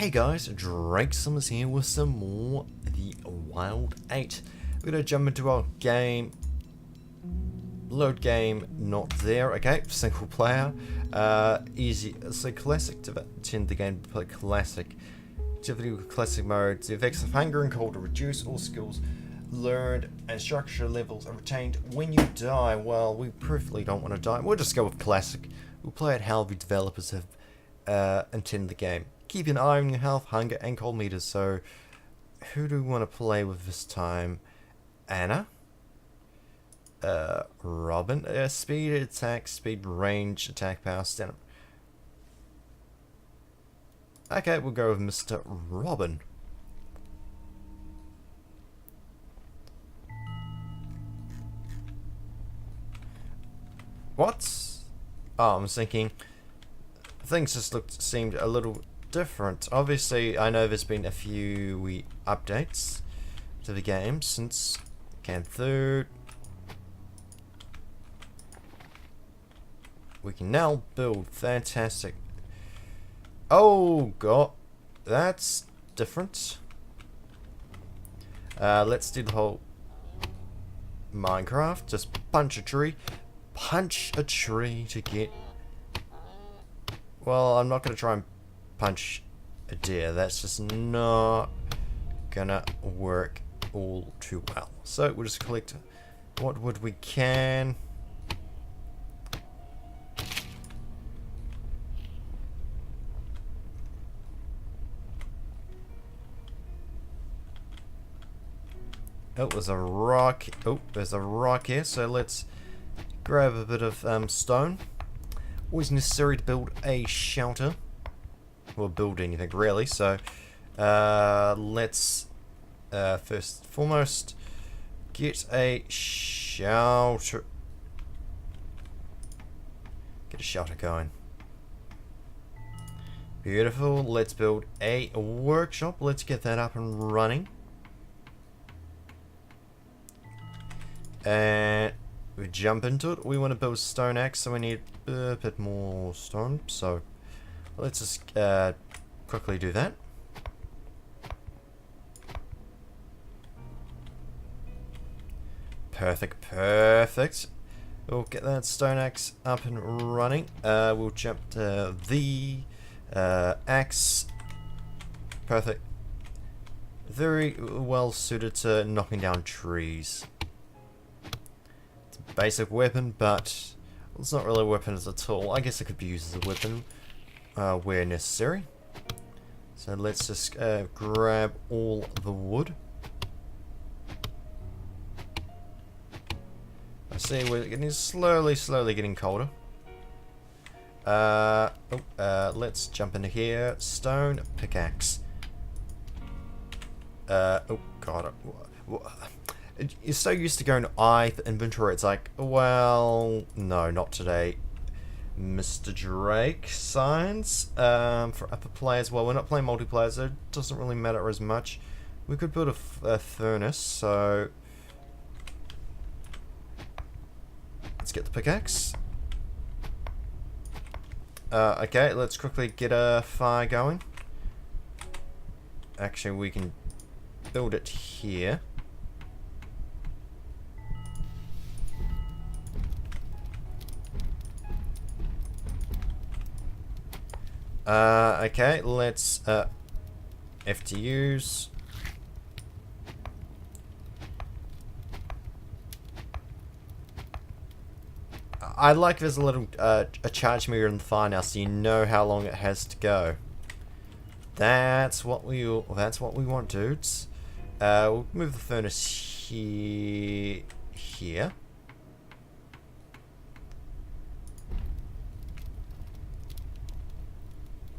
Hey guys, Drake Summers here with some more The Wild 8. We're gonna jump into our game. Load game, not there. Okay, single player. Easy. It's a classic to tend the game to play classic. Activity with classic mode. The effects of hunger and cold are reduced. All skills learned and structure levels are retained when you die. Well, we preferably don't want to die. We'll just go with classic. We'll play it how the developers have intended the game. Keep an eye on your health, hunger, and cold meters. So, who do we want to play with this time? Anna? Robin? Speed, attack, speed, range, attack, power, stamina. Okay, we'll go with Mr. Robin. What? Oh, I was thinking things just seemed a little different. Obviously, I know there's been a few updates to the game since Can 3rd. We can now build. Fantastic. Oh god, that's different. Let's do the whole Minecraft. Just punch a tree. Punch a tree to get... Well, I'm not going to try and punch a deer. That's just not gonna work all too well. So we'll just collect what wood we can. Oh, there's a rock. Oh, there's a rock here. So let's grab a bit of stone. Always necessary to build a shelter. Or build anything really. So let's first and foremost get a shelter. Get a shelter going. Beautiful. Let's build a workshop. Let's get that up and running. And we jump into it. We want to build a stone axe, so we need a bit more stone. So let's just quickly do that. Perfect, perfect. We'll get that stone axe up and running. We'll jump to the axe. Perfect. Very well suited to knocking down trees. Basic weapon, but it's not really a weapon as a tool. I guess it could be used as a weapon where necessary. So let's just grab all the wood. I see we're getting slowly getting colder. Let's jump into here. Stone pickaxe. Oh god. You're so used to going to I for inventory, it's like, well, no, not today. Mr. Drake signs for upper players. Well, we're not playing multiplayer, so it doesn't really matter as much. We could build a furnace, so let's get the pickaxe. Okay, let's quickly get a fire going. Actually, we can build it here. Okay, let's FTUs. I like there's a little a charge meter in the fire now, so you know how long it has to go. That's what we want, dudes. We'll move the furnace here.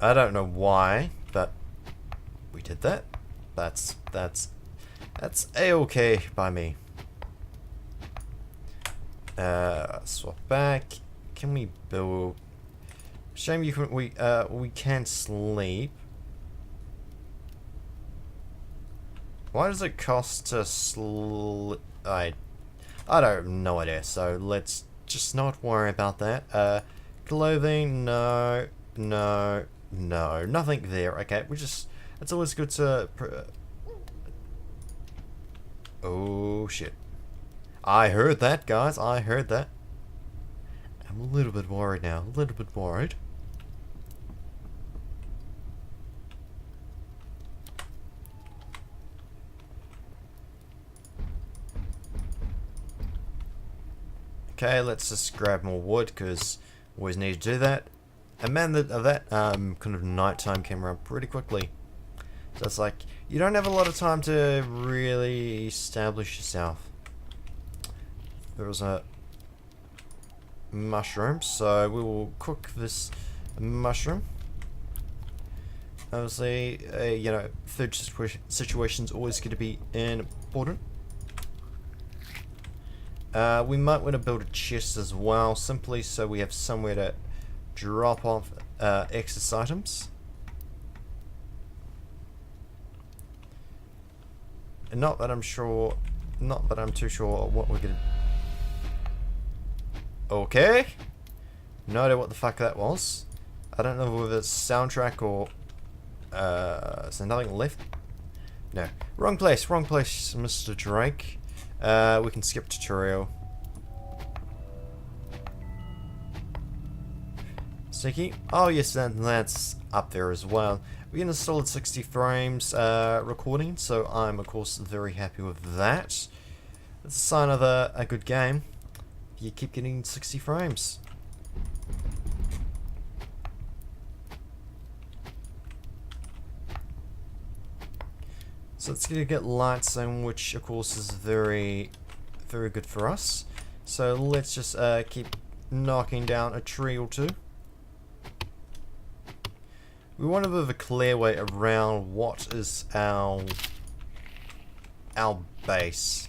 I don't know why, but we did that. That's a-okay by me. Swap back. Can we build? Shame you can. We can't sleep. Why does it cost to sleep? I don't have no idea. So let's just not worry about that. Clothing, no. No, nothing there. Okay, it's always good to... Oh, shit. I heard that, guys. I heard that. I'm a little bit worried now. A little bit worried. Okay, let's just grab more wood, because always need to do that. And man, that kind of nighttime came around pretty quickly. So it's like, you don't have a lot of time to really establish yourself. There was a mushroom, so we will cook this mushroom. Obviously, you know, food situation's always going to be important. We might want to build a chest as well, simply so we have somewhere to drop off excess items. And not that I'm too sure what we're gonna... Okay. No idea what the fuck that was. I don't know whether it's soundtrack or... is there nothing left? No. Wrong place, Mr. Drake. We can skip tutorial. Sticky. Oh yes, that's up there as well. We can install at 60 frames recording, so I'm of course very happy with that. It's a sign of a good game. You keep getting 60 frames. So it's going to get lights in, which of course is very, very good for us. So let's just keep knocking down a tree or two. We want a bit of a clear way around what is our base.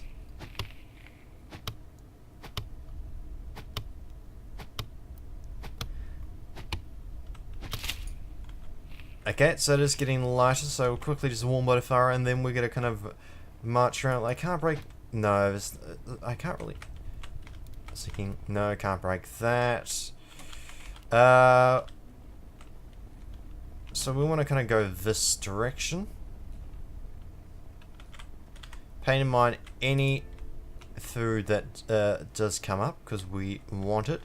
Okay, so it is getting lighter, so we'll quickly just warm by the fire, and then we're gonna kind of march around. I can't break. No, I can't really. Thinking, no, can't break that. So we want to kind of go this direction. Paying in mind any food that does come up, because we want it.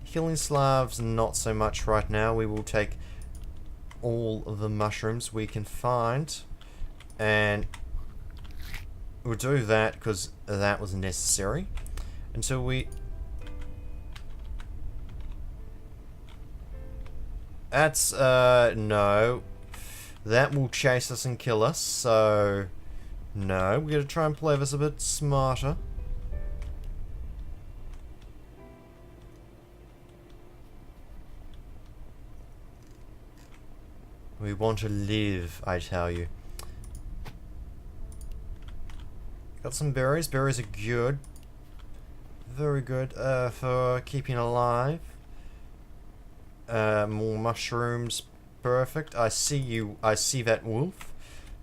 Healing slabs, not so much right now. We will take all of the mushrooms we can find, and we'll do that because that was necessary until we... That's, no. That will chase us and kill us, so... No, we're going to try and play this a bit smarter. We want to live, I tell you. Got some berries. Berries are good. Very good for keeping alive. More mushrooms. Perfect. I see you. I see that wolf.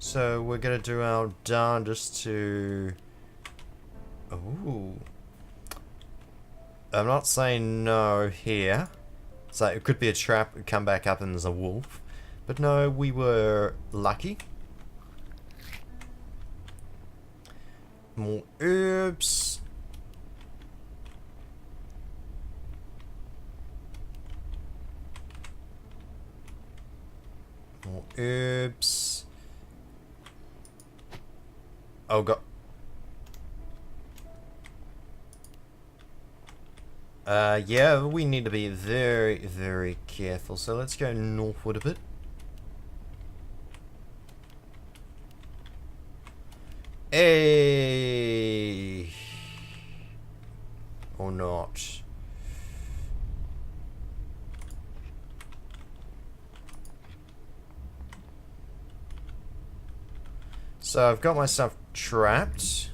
So we're gonna do our darndest to... Ooh. I'm not saying no here. So it could be a trap, come back up and there's a wolf. But no, we were lucky. More herbs. More herbs. Oh god. Yeah, we need to be very, very careful. So let's go northward a bit. Hey. Or not. So I've got myself trapped.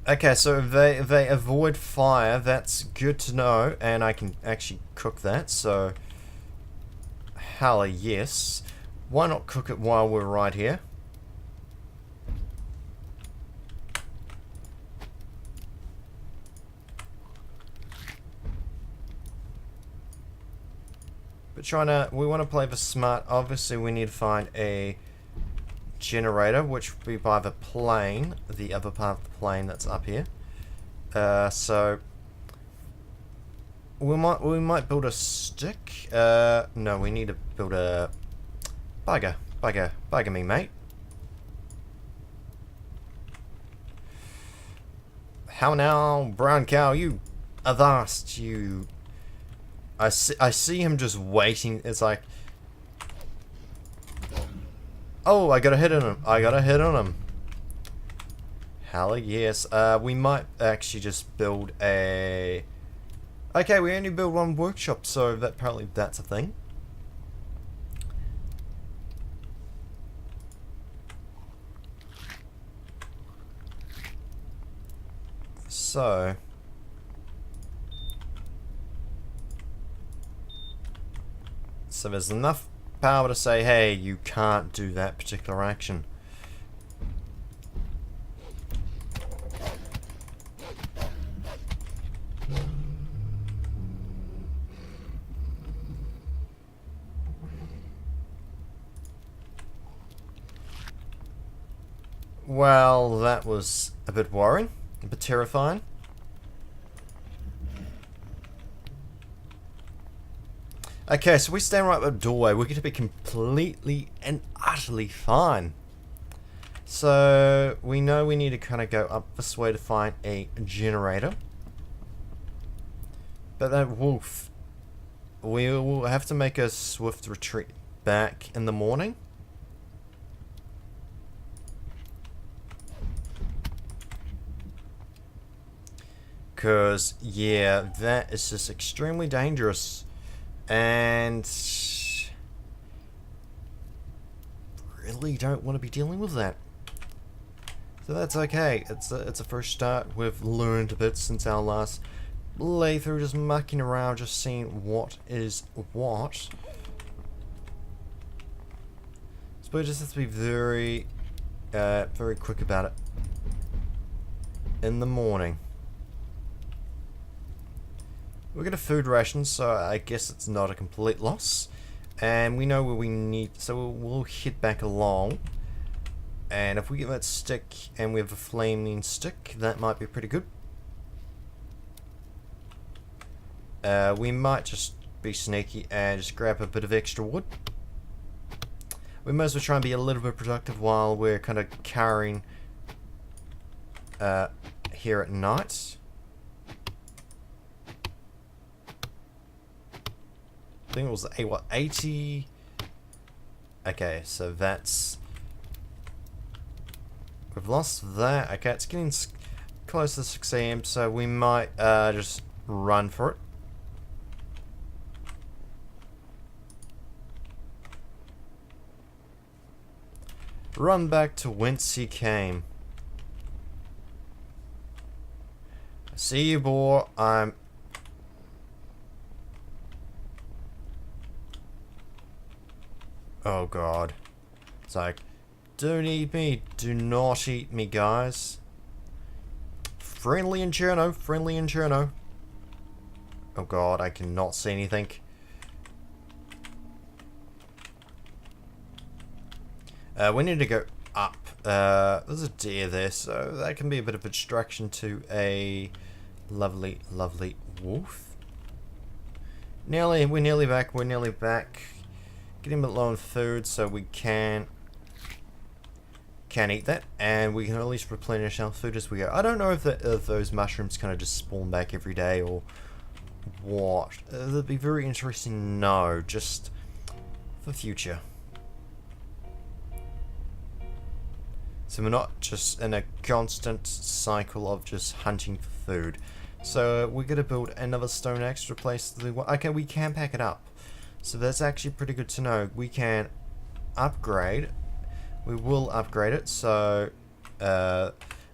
Okay, so they avoid fire. That's good to know, and I can actually cook that. So, hella yes. Why not cook it while we're right here? But we want to play for smart. Obviously, we need to find a generator, which would be by the plane, the other part of the plane that's up here. So we might build a stick. No, we need to build a bugger me, mate. How now, brown cow? You avast, you. I see him just waiting. It's like, oh, I got a hit on him. I got a hit on him. Hell yes. We might actually just build a. Okay, we only build one workshop, so that apparently that's a thing. So. So there's enough power to say, hey, you can't do that particular action. Well, that was a bit worrying, a bit terrifying. Okay, so we stand right at the doorway. We're going to be completely and utterly fine. So, we know we need to kind of go up this way to find a generator. But that wolf, we will have to make a swift retreat back in the morning. Because, yeah, that is just extremely dangerous. And really don't want to be dealing with that. So that's okay. It's a fresh start. We've learned a bit since our last playthrough, just mucking around, just seeing what is what. So we just have to be very quick about it in the morning. We've got a food ration, so I guess it's not a complete loss. And we know where we need, so we'll head back along. And if we get that stick, and we have a flaming stick, that might be pretty good. We might just be sneaky and just grab a bit of extra wood. We might as well try and be a little bit productive while we're kind of carrying here at night. I think it was what, 80. Okay, so that's, we've lost that. Okay, it's getting close to 6 AM, so we might just run for it. Run back to whence he came. I see you, boar. Oh god. It's like, don't eat me. Do not eat me, guys. Friendly and Cherno. Friendly and Cherno. Oh god, I cannot see anything. We need to go up. There's a deer there, so that can be a bit of a distraction to a lovely, lovely wolf. We're nearly back. We're nearly back. Getting a bit low on food, so we can eat that, and we can at least replenish our food as we go. I don't know if those mushrooms kind of just spawn back every day or what. That'd be very interesting to know, just for future. So we're not just in a constant cycle of just hunting for food. So we're gonna build another stone axe to replace the one. Okay, we can pack it up. So that's actually pretty good to know. We can upgrade. We will upgrade it. So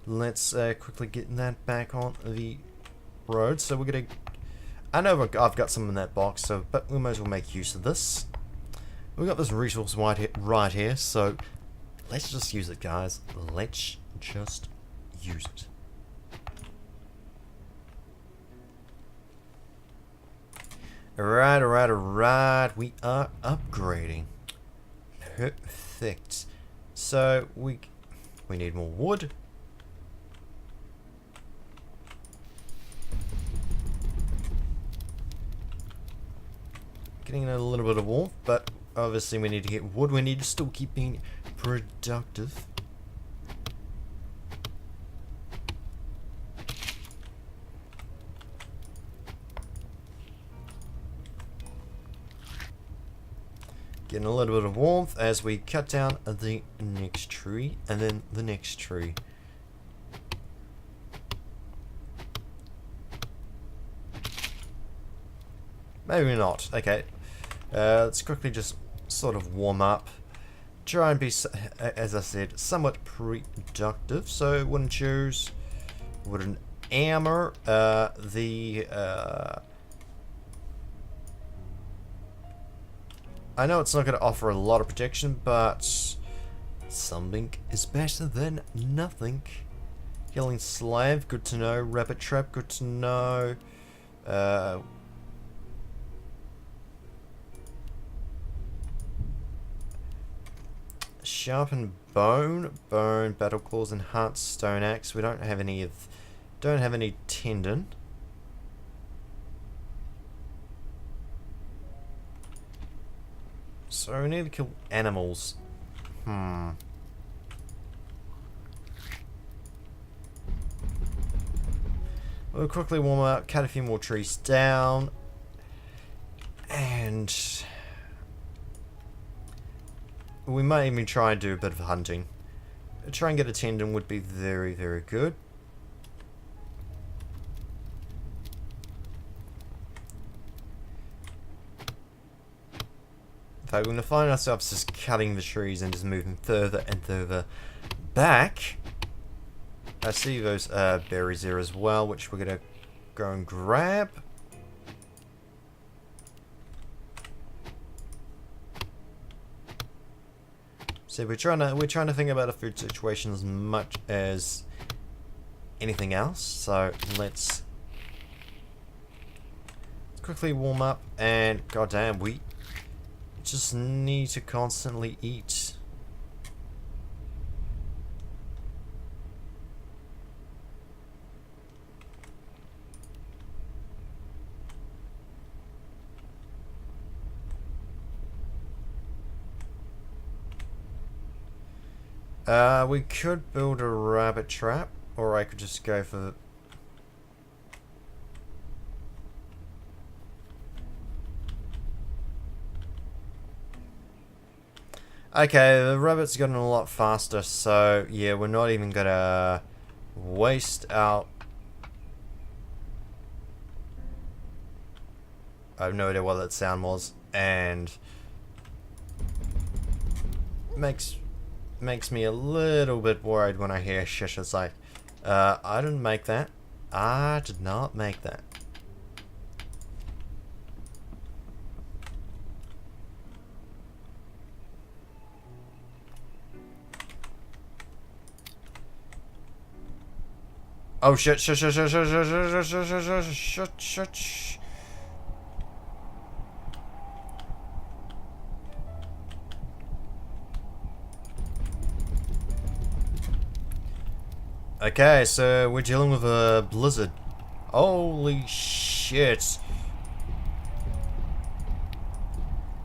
let's quickly get that back on the road. So we're gonna. I know I've got some in that box, so but we might as well make use of this. We've got this resource right here, so let's just use it, guys. Let's just use it. Alright. We are upgrading. Perfect. So we need more wood. Getting a little bit of warmth, but obviously we need to get wood. We need to still keep being productive. Getting a little bit of warmth as we cut down the next tree and then the next tree. Maybe not. Okay. Let's quickly just sort of warm up. Try and be, as I said, somewhat productive. So wooden shoes, wooden armor, I know it's not going to offer a lot of protection, but something is better than nothing. Killing slave, good to know. Rabbit trap, good to know. Sharpened bone, battle claws, enhanced stone axe. We don't have any tendon. So we need to kill animals. We'll quickly warm up, cut a few more trees down, and we might even try and do a bit of hunting. Try and get a tendon would be very, very good. In fact, we're going to find ourselves just cutting the trees and just moving further and further back. I see those berries there as well, which we're going to go and grab. So we're trying to think about a food situation as much as anything else. So let's quickly warm up, and goddamn, we just need to constantly eat. We could build a rabbit trap, or I could just go for... Okay, the rabbit's gotten a lot faster, so yeah, we're not even gonna waste out... I have no idea what that sound was, and makes me a little bit worried when I hear shish. It's like, I didn't make that. I did not make that. Oh shit, shit. Okay, so we're dealing with a blizzard. Holy shit.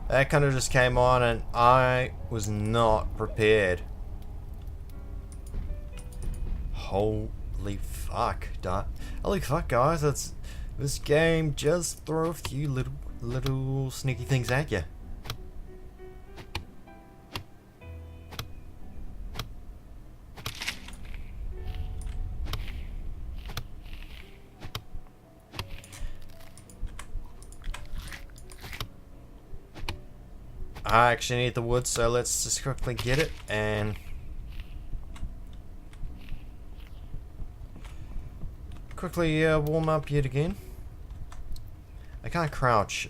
That kind of just came on and I was not prepared. Holy fuck, guys, this game just throw a few little sneaky things at you. I actually need the wood, so let's just quickly get it and... quickly warm up yet again. I can't crouch.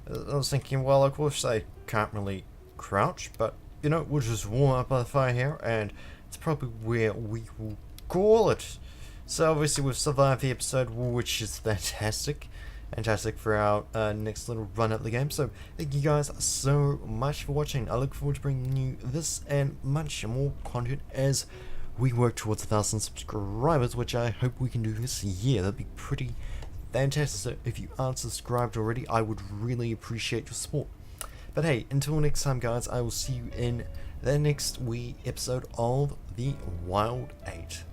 I was thinking, well, of course I can't really crouch, but you know, we'll just warm up by the fire here, and it's probably where we will call it. So obviously we've survived the episode, which is fantastic. Fantastic for our next little run up the game. So thank you guys so much for watching. I look forward to bringing you this and much more content as we work towards 1,000 subscribers, which I hope we can do this year. That'd be pretty fantastic. So if you aren't subscribed already, I would really appreciate your support. But hey, until next time guys, I will see you in the next wee episode of the Wild 8.